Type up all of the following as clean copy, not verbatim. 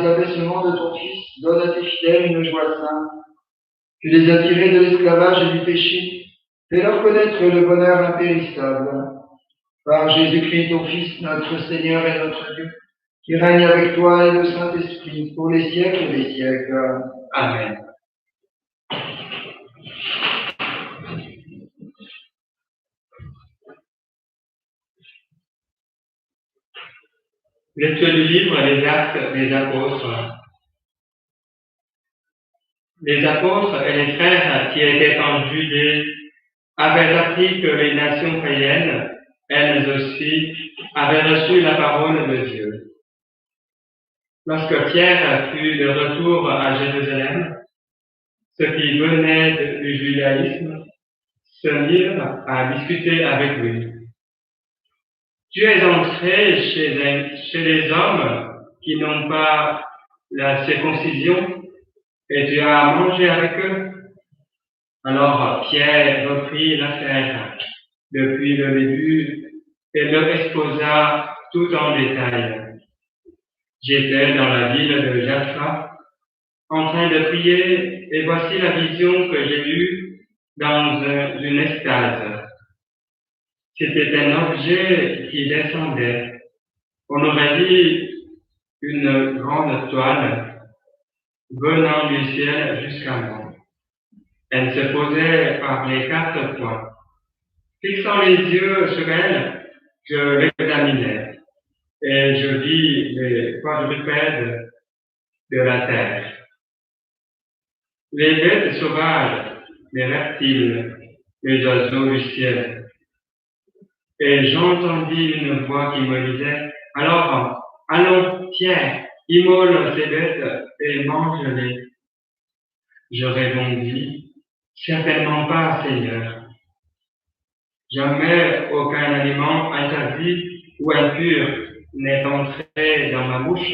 les abaissements de ton Fils, donne à tes fidèles une joie sainte. Tu les as tirés de l'esclavage et du péché. Fais-leur connaître le bonheur impérissable. Par Jésus-Christ, ton Fils, notre Seigneur et notre Dieu, qui règne avec toi et le Saint-Esprit pour les siècles des siècles. Amen. Lecture du livre Les Actes des Apôtres. Les apôtres et les frères qui étaient en Judée avaient appris que les nations païennes, elles aussi, avaient reçu la parole de Dieu. Lorsque Pierre fut de retour à Jérusalem, ceux qui venaient du judaïsme se mirent à discuter avec lui. Tu es entré chez les hommes qui n'ont pas la circoncision et tu as mangé avec eux. Alors Pierre reprit l'affaire depuis le début et leur exposa tout en détail. J'étais dans la ville de Jaffa en train de prier et voici la vision que j'ai eue dans une extase. C'était un objet qui descendait. On aurait dit une grande toile venant du ciel jusqu'à moi. Elle se posait par les 4 points. Fixant les yeux sur elle, je l'examinais et je vis les quadrupèdes de la terre. Les bêtes sauvages, les reptiles, les oiseaux du ciel. Et j'entendis une voix qui me disait, « Alors, allons, Pierre, immole ces bêtes et mange-les. » Je répondis, « Certainement pas, Seigneur. Jamais aucun aliment interdit ou impur n'est entré dans ma bouche. »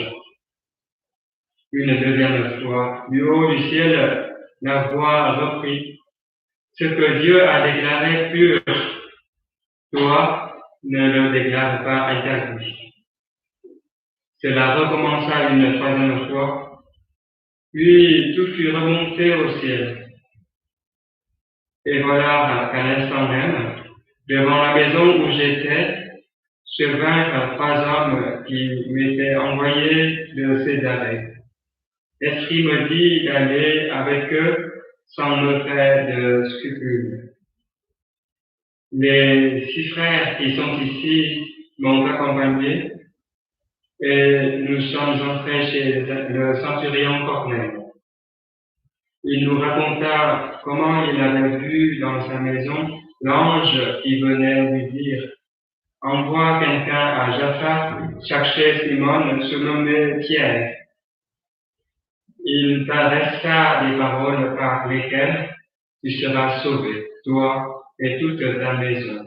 Une deuxième fois, du haut du ciel, la voix reprit, « Ce que Dieu a déclaré pur, toi ne le déclare pas interdit. » Cela recommença une troisième fois, puis tout fut remonté au ciel. Et voilà qu'à l'instant même, devant la maison où j'étais, se vinrent 3 hommes qui m'étaient envoyés de Césarée. L'Esprit me dit d'aller avec eux sans me faire de scrupules. Les 6 frères qui sont ici m'ont accompagné et nous sommes entrés chez le centurion Corneille. Il nous raconta comment il avait vu dans sa maison l'ange qui venait lui dire « Envoie quelqu'un à Jaffa chercher Simon surnommé Pierre. Il t'adressera des paroles par lesquelles tu seras sauvé, toi et toute ta maison. »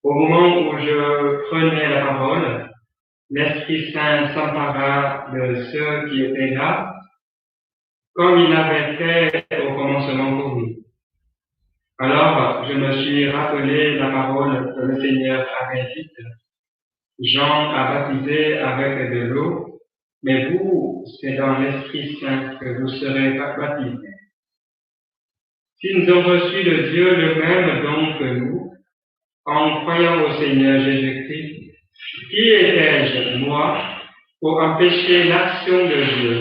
Au moment où je prenais la parole, l'Esprit Saint s'empara de ceux qui étaient là, comme il avait fait au commencement pour nous. Alors je me suis rappelé la parole que le Seigneur avait dite. Jean a baptisé avec de l'eau, mais vous, c'est dans l'Esprit Saint que vous serez baptisés. S'ils ont reçu de Dieu le même don que nous, en croyant au Seigneur Jésus-Christ, qui étais-je, moi, pour empêcher l'action de Dieu?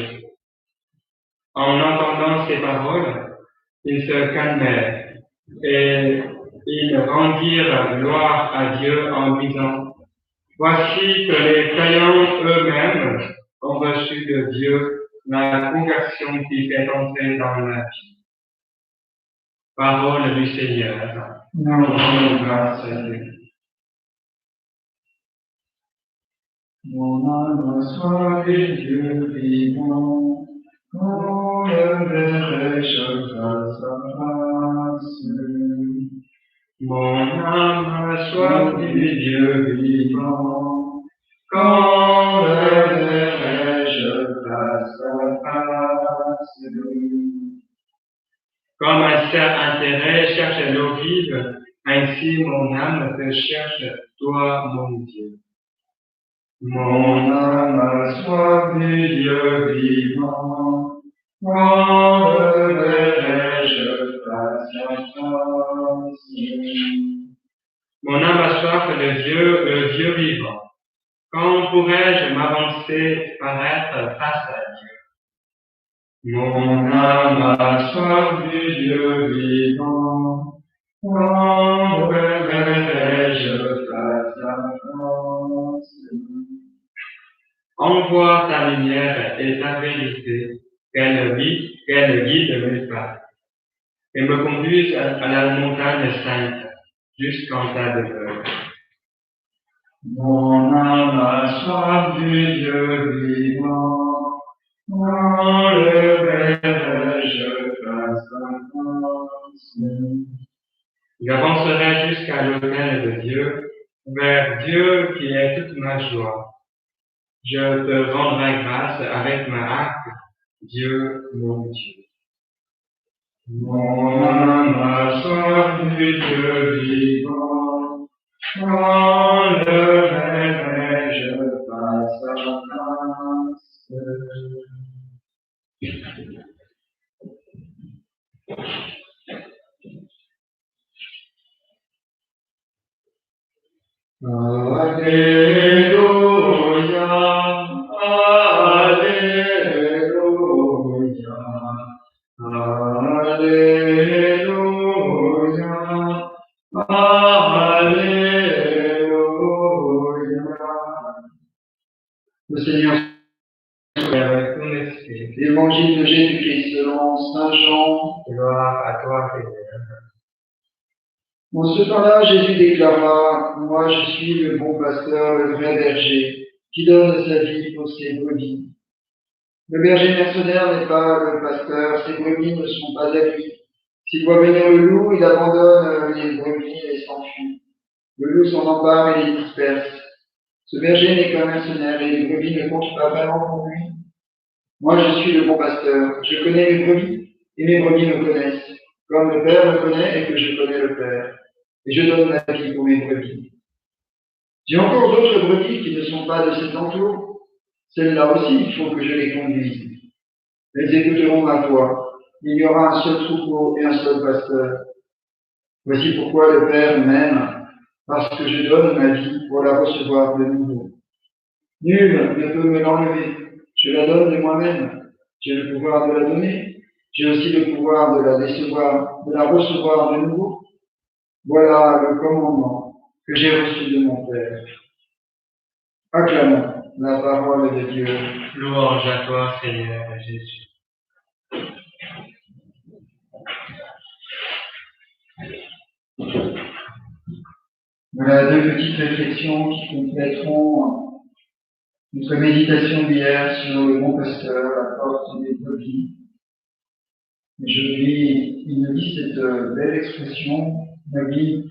En entendant ces paroles, ils se calmèrent et ils rendirent gloire à Dieu en disant, « Voici que les croyants eux-mêmes ont reçu de Dieu la conversion qui fait entrer dans la vie. » Parole du Seigneur. Nous rendons grâce à Dieu. Mon âme a soif des dieux vivants, quand le verrai-je face à face? Mon âme a soif du Dieu vivant, quand le verrai-je face à face? Comme un cerf intérêt cherche l'eau vive, ainsi mon âme te cherche, toi, mon Dieu. Mon âme a soif du Dieu vivant, quand le verrai-je patience? Mon âme a soif le Dieu vivant. Quand pourrais-je m'avancer, paraître face à Dieu? Mon âme a soif du Dieu vivant, quand verrai-je patience? Envoie ta lumière et ta vérité, qu'elle guide mes pas, et me conduise à la montagne sainte, jusqu'en ta demeure. Mon âme a soif du Dieu vivant, quand le verrai-je patience? J'avancerai jusqu'à l'autel de Dieu, vers Dieu qui est toute ma joie. Je te rendrai grâce avec ma harpe, Dieu mon Dieu. Mon âme a soif du Dieu vivant, quand le verrai-je patience? Alléluia, Alléluia, Alléluia, Alléluia. Le Seigneur soit avec ton esprit. Évangile de Jésus-Christ selon Saint Jean. Gloire à toi, Seigneur. En ce temps-là, Jésus déclara, moi je suis le bon pasteur, le vrai berger, qui donne sa vie pour ses brebis. Le berger mercenaire n'est pas le pasteur, ses brebis ne sont pas à lui. S'il voit venir le loup, il abandonne les brebis et s'enfuit. Le loup s'en empare et les disperse. Ce berger n'est qu'un mercenaire et les brebis ne comptent pas vraiment pour lui. Moi je suis le bon pasteur, je connais mes brebis et mes brebis me connaissent, comme le Père me connaît et que je connais le Père. Et je donne ma vie pour mes brebis. J'ai encore d'autres brebis qui ne sont pas de cet enclos. Celles-là aussi, il faut que je les conduise. Elles écouteront ma voix. Il y aura un seul troupeau et un seul pasteur. Voici pourquoi le Père m'aime, parce que je donne ma vie pour la recevoir de nouveau. Nul ne peut me l'enlever. Je la donne de moi-même. J'ai le pouvoir de la donner. J'ai aussi le pouvoir de la recevoir de nouveau. Voilà le commandement que j'ai reçu de mon Père. Acclamons la parole de Dieu. Louange à toi, Seigneur Jésus. Voilà deux petites réflexions qui compléteront notre méditation d'hier sur le bon pasteur, la porte des brebis. Il me dit cette belle expression, ma vie,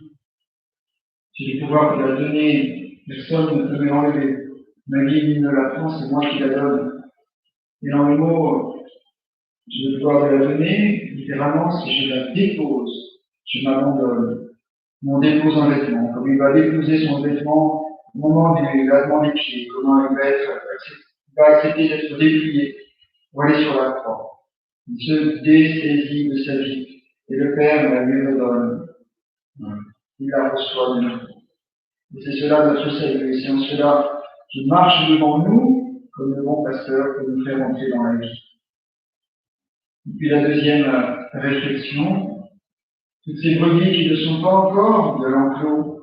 j'ai le pouvoir de la donner, personne ne peut me l'enlever. Ma vie, il ne la prend, c'est moi qui la donne. Et dans le mot, j'ai le pouvoir de la donner, littéralement, si je la dépose, je m'abandonne. On dépose un vêtement, comme il va déposer son vêtement au moment du lavement des pieds, comment il va accepter d'être déplié pour aller sur la croix. Il se dessaisit de sa vie, et le Père lui le donne. Il la reçoit de nous. Et c'est cela notre salut, et c'est en cela qu'il marche devant nous, comme le bon pasteur pour nous faire entrer dans la vie. Et puis la deuxième réflexion, toutes ces brebis qui ne sont pas encore de l'enclos,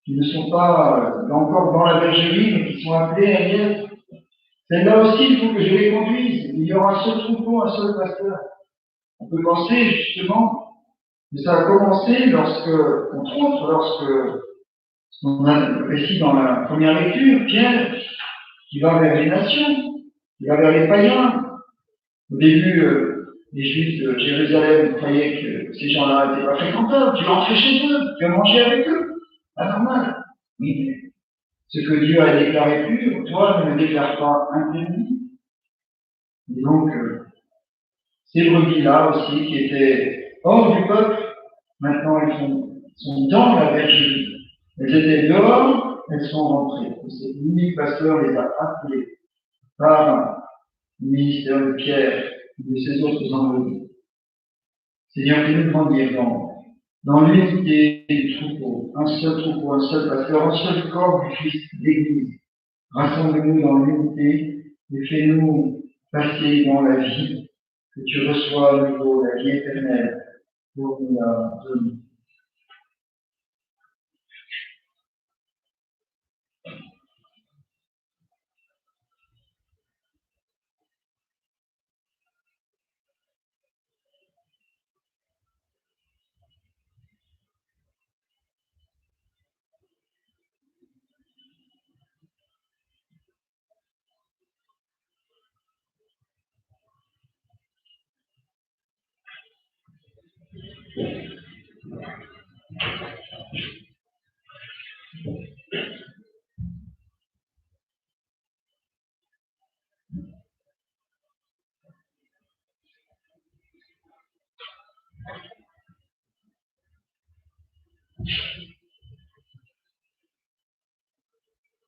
qui ne sont pas encore dans la bergerie, mais qui sont appelées à y être. Celles-là aussi, il faut que je les conduise. Il y aura un seul troupeau, un seul pasteur. On peut penser justement que ça a commencé entre autres, lorsque on a le récit dans la première lecture, Pierre, qui va vers les nations, qui va vers les païens. Au début, les Juifs de Jérusalem croyaient que ces gens-là n'étaient pas fréquentables. Tu entrais chez eux, tu as mangé avec eux. Pas normal. Mais ce que Dieu a déclaré pur, toi ne le déclares pas interdit. Et donc, ces brebis-là aussi, qui étaient hors du peuple, maintenant elles sont dans la bergerie. Elles étaient dehors, elles sont rentrées. Et cet unique pasteur les a appelées par le ministère de Pierre et de ses autres envoyés. Seigneur, fais-nous grandir dans l'unité du troupeau, un seul pasteur, un seul corps du Christ, l'Église. Rassemble-nous dans l'unité et fais-nous passer dans la vie que tu reçois à nouveau, la vie éternelle, pour nous la donner.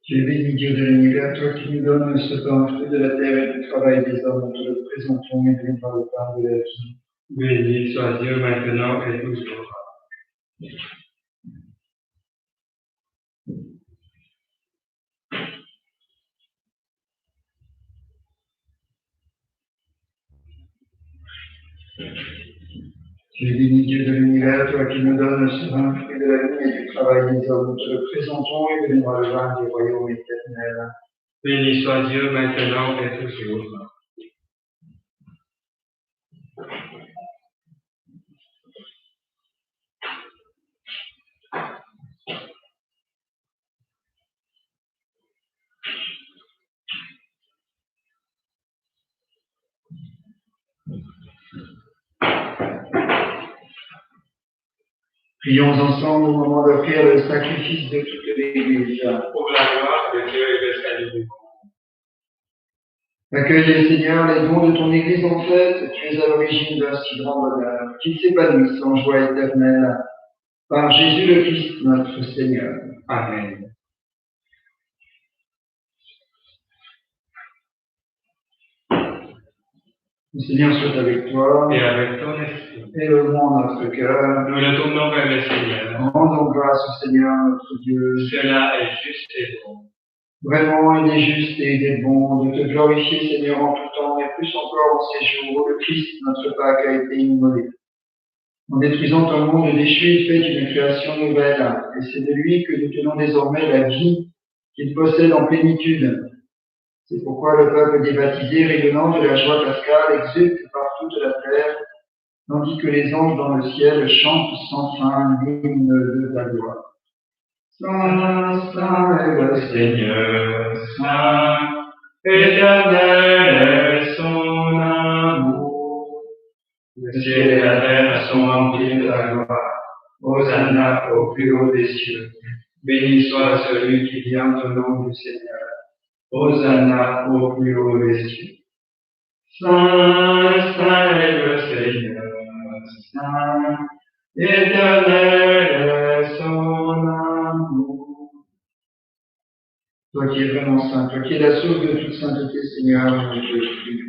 Tu es béni, Dieu de l'univers, toi qui nous donnes ce pain, fruit de la terre et du travail des hommes, nous te le présentons et nous par le pain de la vie. Béni soit Dieu maintenant et toujours. Tu es béni, Dieu de l'univers, toi qui nous donnes ce pain, fruit de la vie et du travail des hommes, nous te le présentons et nous par le pain du royaume éternel. Béni soit Dieu maintenant et toujours. Prions ensemble au moment d'offrir le sacrifice de toute l'Église. Pour la gloire de Dieu et le salut du monde. Accueille, Seigneur, les dons de ton Église en fête. Tu es à l'origine d'un si grand bonheur, qu'il s'épanouisse en joie éternelle. Par Jésus le Christ, notre Seigneur. Amen. Le Seigneur soit avec toi. Et avec ton esprit. Élevons notre cœur. Nous le tournons vers le Seigneur. Rendons grâce au Seigneur notre Dieu. Cela est juste et bon. Vraiment, il est juste et il est bon de te glorifier, Seigneur, en tout temps, et plus encore en ces jours où le Christ, notre Pâque, a été immolé. En détruisant un monde déchu, il fait une création nouvelle, et c'est de lui que nous tenons désormais la vie qu'il possède en plénitude. C'est pourquoi le peuple des baptisés, rayonnant de la joie pascale, exulte par toute la terre, tandis que les anges dans le ciel chantent sans fin l'hymne de la gloire. Saint, saint est le Seigneur, saint, éternel est son amour. Le ciel et la terre sont remplis de la gloire. Hosanna au plus haut des cieux. Béni soit celui qui vient au nom du Seigneur. Hosanna au plus haut des cieux. Saint, saint est le Seigneur, saint, éternel est son amour. Toi qui es vraiment saint, toi qui es la source de toute sainteté, Seigneur, je te prie.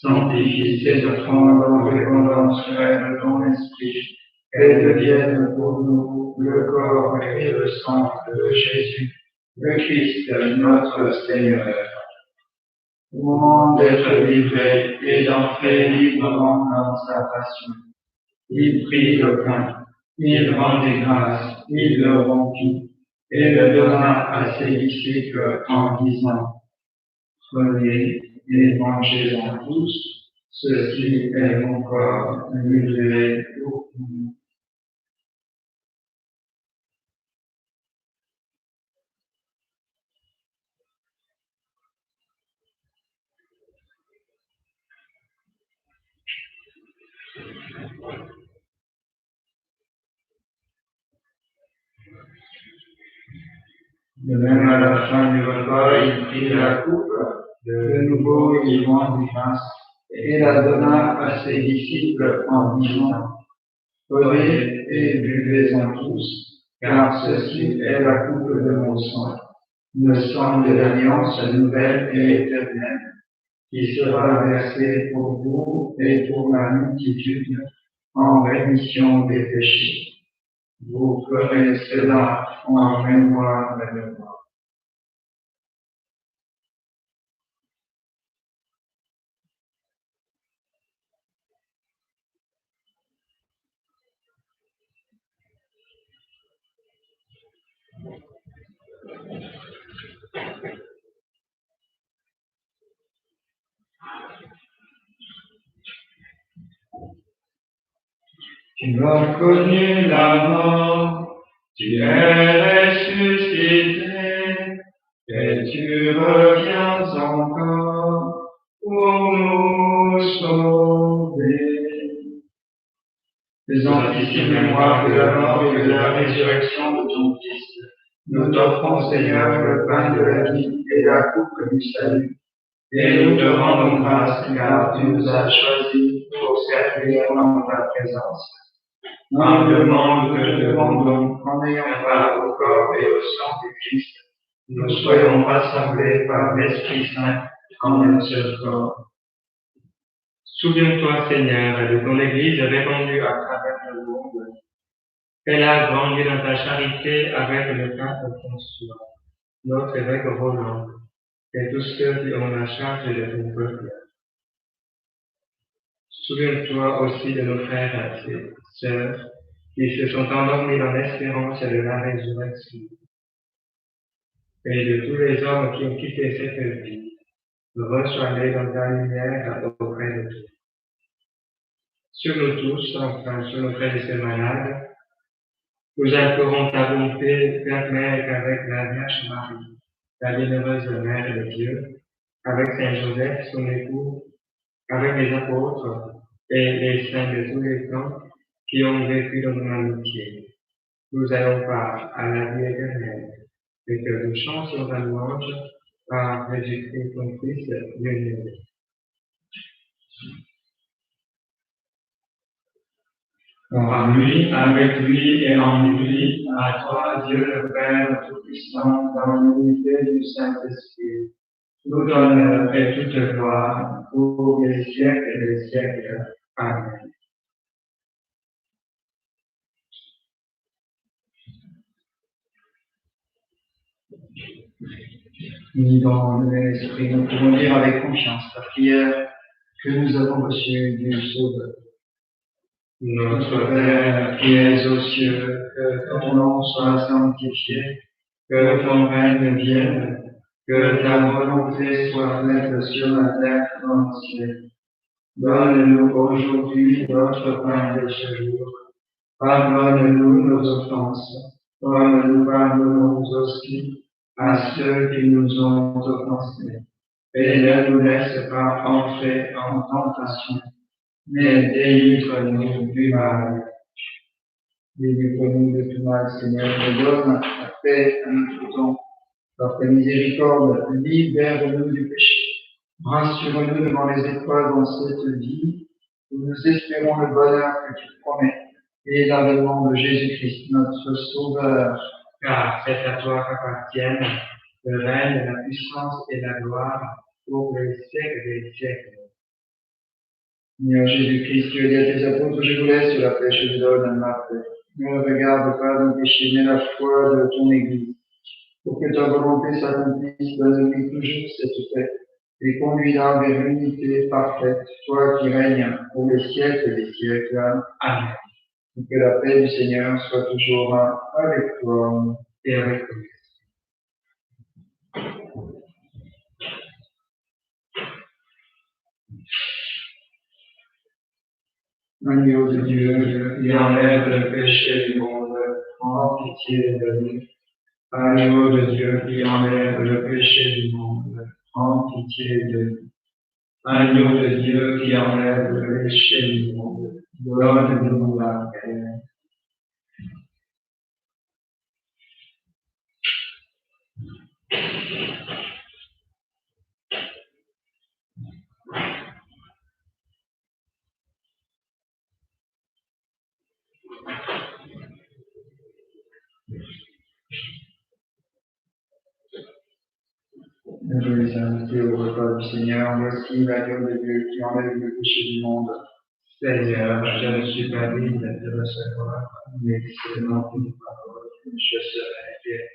Sanctifie Ces offrandes en répandance de ton esprit, qu'elles deviennent pour nous le corps et le sang de Jésus, le Christ, notre Seigneur. Au moment d'être livré et d'entrer librement dans sa passion, il prit le pain, il rendit grâce, il le rompit, et le donna à ses disciples en disant, prenez et mangez-en tous, ceci est mon corps livré pour vous. De même, à la fin du repas, il prit la coupe, de nouveau il rendit grâce, et la donna à ses disciples en disant, prenez et buvez-en tous, car ceci est la coupe de mon sang, le sang de l'alliance nouvelle et éternelle, qui sera versé pour vous et pour la multitude en rémission des péchés. Vous ferez cela en mémoire de moi. Tu as connu la mort, tu es ressuscité, et tu reviens encore pour nous sauver. Faisant ici mémoire de la mort et de la résurrection de ton Fils, nous t'offrons, Seigneur, le pain de la vie et la coupe du salut, et nous te rendons grâce car tu nous as choisis pour servir en ta présence. Humblement, nous te demandons, en ayant part au corps et au sang du Christ, nous soyons rassemblés par l'Esprit Saint en un seul corps. Souviens-toi, Seigneur, de ton Église répandue à travers le monde. Fais-la grandir dans ta charité avec le pape François, notre évêque Roland, et tous ceux qui ont la charge de ton peuple. Souviens-toi aussi de nos frères et sœurs qui se sont endormis dans l'espérance de la résurrection, et de tous les hommes qui ont quitté cette vie. Reçois-les dans ta lumière auprès de toi. Sur nous tous, enfin sur nos frères et sœurs malades, nous implorons ta bonté, permet qu'avec la Vierge Marie, la bienheureuse Mère de Dieu, avec Saint Joseph, son époux, avec les apôtres et les saints de tous les temps qui ont vécu dans mon amitié, nous allons part à la vie éternelle, et que nous chantions la louange par Jésus-Christ, ton Fils, Dieu nous. Par lui, avec lui et en lui, à toi, Dieu le Père Tout-Puissant, dans l'unité du Saint-Esprit, tout honneur et toute gloire pour les siècles et les siècles. Amen. Unis dans l'Esprit, nous pouvons dire avec confiance la prière que nous avons reçue du Sauveur. Notre Père qui es aux cieux, que ton nom soit sanctifié, que ton règne vienne, que ta volonté soit faite sur la terre comme au ciel. Donne-nous aujourd'hui notre pain de ce jour. Pardonne-nous nos offenses, comme nous pardonnons aussi à ceux qui nous ont offensés. Et ne nous laisse pas entrer en tentation, mais délivre-nous du mal. Délivre-nous de tout mal, Seigneur, et donne la paix à notre temps. Par ta miséricorde, libère-nous du péché. Rassure-nous devant les épreuves en cette vie, où nous espérons le bonheur que tu promets, et l'avènement de Jésus-Christ, notre Sauveur. Car c'est à toi qu'appartiennent le règne, la puissance et la gloire pour les siècles des siècles. Seigneur Jésus-Christ, tu as dit à tes apôtres, je vous laisse la paix, je vous donne ma paix. Ne regarde pas nos péchés, mais la foi de ton Église. Pour que ta volonté s'accomplisse, donne-lui toujours cette paix, et conduis-la vers l'unité parfaite, toi qui règnes pour les siècles des siècles. Amen. Et que la paix du Seigneur soit toujours avec toi et avec toi. Agneau de Dieu, qui enlève le péché du monde, prends pitié de nous. Agneau de Dieu, qui enlève le péché du monde, prends pitié de nous. Agneau de Dieu, qui enlève le péché du monde, donne-nous la paix. parole du Seigneur. Voici l'agneau de Dieu qui enlève le péché du monde. Seigneur, je ne suis pas digne de te recevoir, Mais seulement une parole, je serai fier.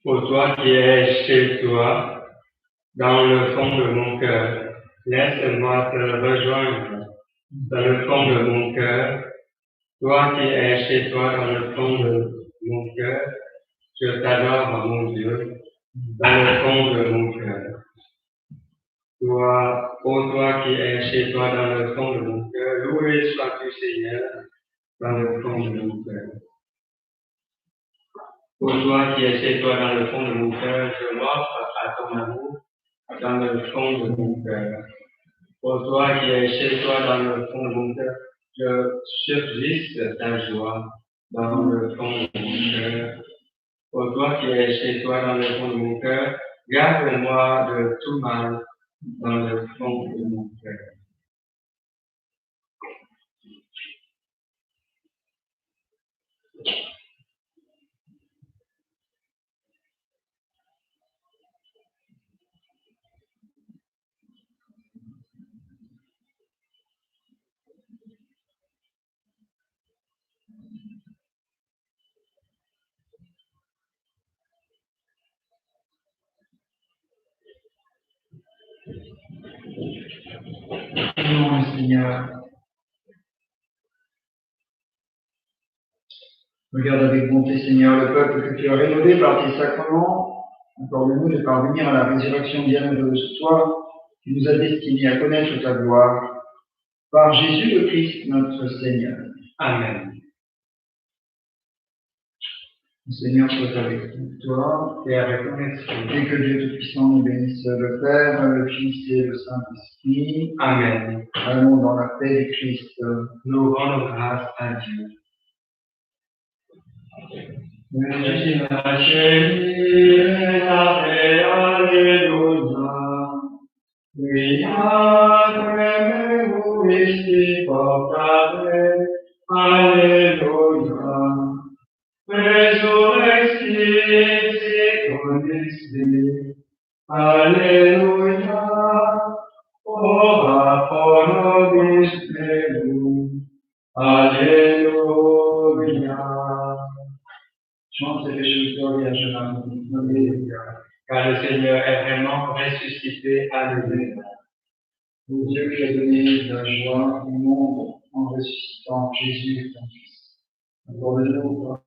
Pour toi qui es chez toi, dans le fond de mon cœur, laisse-moi te rejoindre dans le fond de mon cœur. Toi qui es chez toi dans le fond de mon cœur, je t'adore, mon Dieu, dans le fond de mon cœur. Toi, ô toi qui es chez toi dans le fond de mon cœur, loué sois-tu Seigneur, dans le fond de mon cœur. Ô toi qui es chez toi dans le fond de mon cœur, je m'offre à ton amour dans le fond de mon cœur. Ô toi qui es chez toi dans le fond de mon cœur, je subsiste ta joie dans le fond de mon cœur. Ô toi qui es chez toi dans le fond de mon cœur, garde-moi de tout mal dans le fond de mon cœur. Prions le Seigneur. Regarde avec bonté, Seigneur, le peuple que tu as rénové par tes sacrements. Accorde-nous de parvenir à la résurrection bienheureuse, toi qui nous as destinés à connaître ta gloire. Par Jésus le Christ, notre Seigneur. Amen. Le Seigneur soit avec toi. Et avec ton esprit. Et que Dieu Tout-Puissant nous bénisse, le Père, le Fils et le Saint-Esprit. Amen. Allons dans la paix du Christ. Nous rendons grâce à Dieu. Alléluia, ora pro nobis Deus. Alléluia. Chante les choses Vierge Marie, Alléluia. Car le Seigneur est vraiment ressuscité. Alléluia. Ô Dieu qui a donné la joie au monde en ressuscitant Jésus, ton Fils. Accorde-nous,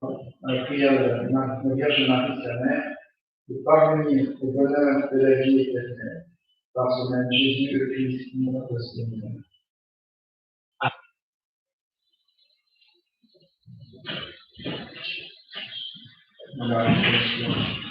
à la prière de la Vierge Marie, sa mère, de parvenir au bonheur de la vie éternelle, par ce même Jésus le Christ, notre Seigneur. Voilà,